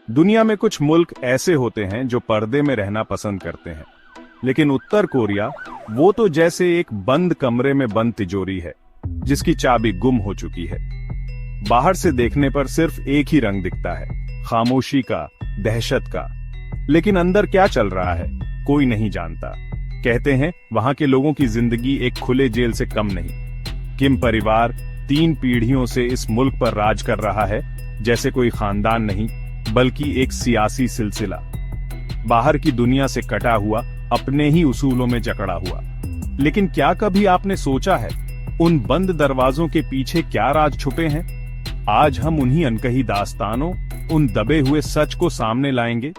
दुनिया में कुछ मुल्क ऐसे होते हैं जो पर्दे में रहना पसंद करते हैं, लेकिन उत्तर कोरिया वो तो जैसे एक बंद कमरे में बंद तिजोरी है जिसकी चाबी गुम हो चुकी है। बाहर से देखने पर सिर्फ एक ही रंग दिखता है, खामोशी का, दहशत का। लेकिन अंदर क्या चल रहा है कोई नहीं जानता। कहते हैं वहां के लोगों की जिंदगी एक खुले जेल से कम नहीं। किम परिवार 3 पीढ़ियों से इस मुल्क पर राज कर रहा है, जैसे कोई खानदान नहीं बल्कि एक सियासी सिलसिला। बाहर की दुनिया से कटा हुआ, अपने ही उसूलों में जकड़ा हुआ। लेकिन क्या कभी आपने सोचा है उन बंद दरवाजों के पीछे क्या राज छुपे हैं? आज हम उन्हीं अनकही दास्तानों, उन दबे हुए सच को सामने लाएंगे।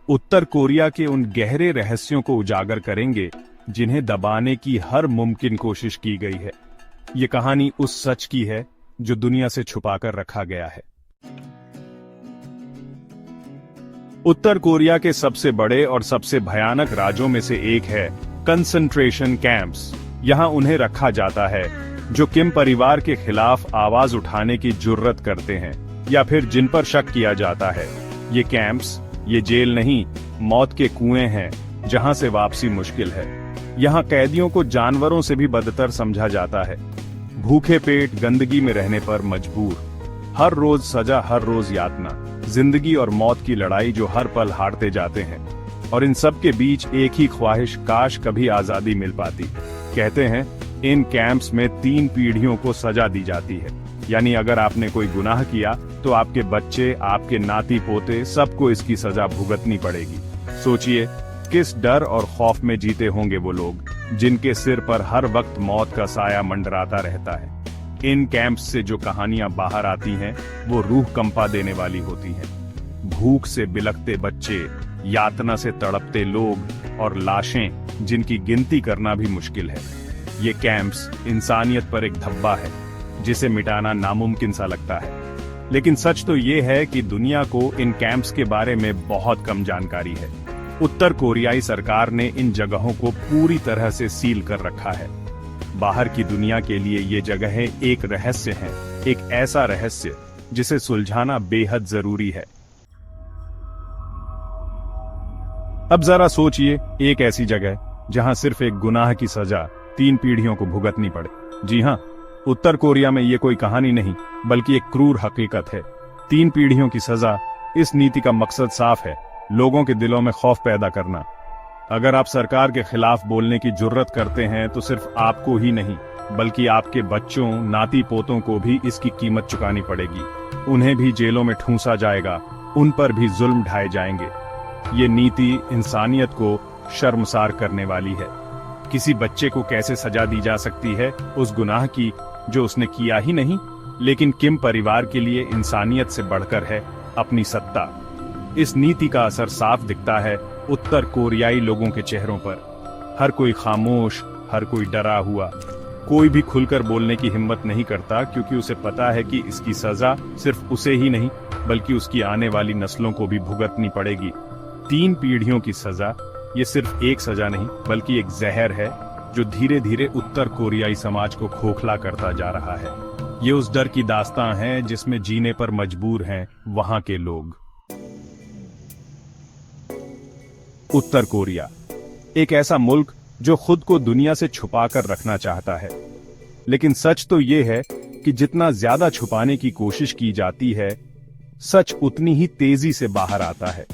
उत्तर कोरिया के उन गहरे रहस्यों को उजागर करेंगे जिन्हें दबाने की हर मुमकिन कोशिश की गई है। ये कहानी उस सच की है जो दुनिया से छुपाकर रखा गया है। उत्तर कोरिया के सबसे बड़े और सबसे भयानक राज्यों में से एक है कंसंट्रेशन कैंप्स। यहां उन्हें रखा जाता है जो किम परिवार के खिलाफ आवाज उठाने की जुर्रत करते हैं या फिर जिन पर शक किया जाता है। ये कैंप्स, ये जेल नहीं, मौत के कुएं हैं जहां से वापसी मुश्किल है। यहां कैदियों को जानवरों से भी बदतर समझा जाता है। भूखे पेट, गंदगी में रहने पर मजबूर, हर रोज सजा, हर रोज यातना, जिंदगी और मौत की लड़ाई जो हर पल हारते जाते हैं। और इन सब के बीच एक ही ख्वाहिश, काश कभी आजादी मिल पाती। कहते हैं इन कैंप्स में 3 पीढ़ियों को सजा दी जाती है, यानी अगर आपने कोई गुनाह किया तो आपके बच्चे, आपके नाती पोते, सबको इसकी सजा भुगतनी पड़ेगी। सोचिए किस डर और खौफ में जीते होंगे वो लोग जिनके सिर पर हर वक्त मौत का साया मंडराता रहता है। इन कैंप्स से जो कहानियां बाहर आती हैं वो रूह कंपा देने वाली होती हैं। भूख से बिलखते बच्चे, यातना से तड़पते लोग और लाशें जिनकी गिनती करना भी मुश्किल है। ये कैंप्स इंसानियत पर एक धब्बा है जिसे मिटाना नामुमकिन सा लगता है। लेकिन सच तो ये है कि दुनिया को इन कैंप्स के बारे में बहुत कम जानकारी है। उत्तर कोरियाई सरकार ने इन जगहों को पूरी तरह से सील कर रखा है। बाहर की दुनिया के लिए ये जगहें एक रहस्य हैं, एक ऐसा रहस्य जिसे सुलझाना बेहद जरूरी है। अब जरा सोचिए, एक ऐसी जगह जहां सिर्फ एक गुनाह की सजा 3 पीढ़ियों को भुगतनी पड़े। जी हां, उत्तर कोरिया में ये कोई कहानी नहीं बल्कि एक क्रूर हकीकत है। 3 पीढ़ियों की सजा। इस नीति का मकसद साफ है, लोगों के दिलों में खौफ पैदा करना। अगर आप सरकार के खिलाफ बोलने की जुर्रत करते हैं तो सिर्फ आपको ही नहीं बल्कि आपके बच्चों, नाती पोतों को भी इसकी कीमत चुकानी पड़ेगी। उन्हें भी जेलों में ठूंसा जाएगा, उन पर भी जुल्म ढाए जाएंगे। ये नीति इंसानियत को शर्मसार करने वाली है। किसी बच्चे को कैसे सजा दी जा सकती है उस गुनाह की जो उसने किया ही नहीं? लेकिन किम परिवार के लिए इंसानियत से बढ़कर है अपनी सत्ता। इस नीति का असर साफ दिखता है उत्तर कोरियाई लोगों के चेहरों पर। हर कोई खामोश, हर कोई डरा हुआ, कोई भी खुलकर बोलने की हिम्मत नहीं करता क्योंकि उसे पता है कि इसकी सजा सिर्फ उसे ही नहीं बल्कि उसकी आने वाली नस्लों को भी भुगतनी पड़ेगी। 3 पीढ़ियों की सजा, ये सिर्फ एक सजा नहीं बल्कि एक जहर है जो धीरे धीरे उत्तर कोरियाई समाज को खोखला करता जा रहा है। ये उस डर की दास्तां है जिसमें जीने पर मजबूर हैं वहां के लोग। उत्तर कोरिया एक ऐसा मुल्क जो खुद को दुनिया से छुपाकर रखना चाहता है। लेकिन सच तो ये है कि जितना ज्यादा छुपाने की कोशिश की जाती है, सच उतनी ही तेजी से बाहर आता है।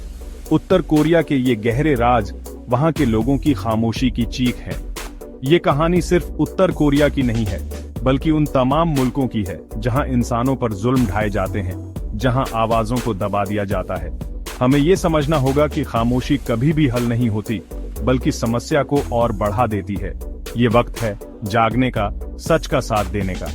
उत्तर कोरिया के ये गहरे राज वहां के लोगों की खामोशी की चीख है। ये कहानी सिर्फ उत्तर कोरिया की नहीं है बल्कि उन तमाम मुल्कों की है जहां इंसानों पर जुल्म ढाए जाते हैं, जहां आवाजों को दबा दिया जाता है। हमें ये समझना होगा कि खामोशी कभी भी हल नहीं होती बल्कि समस्या को और बढ़ा देती है। ये वक्त है जागने का, सच का साथ देने का।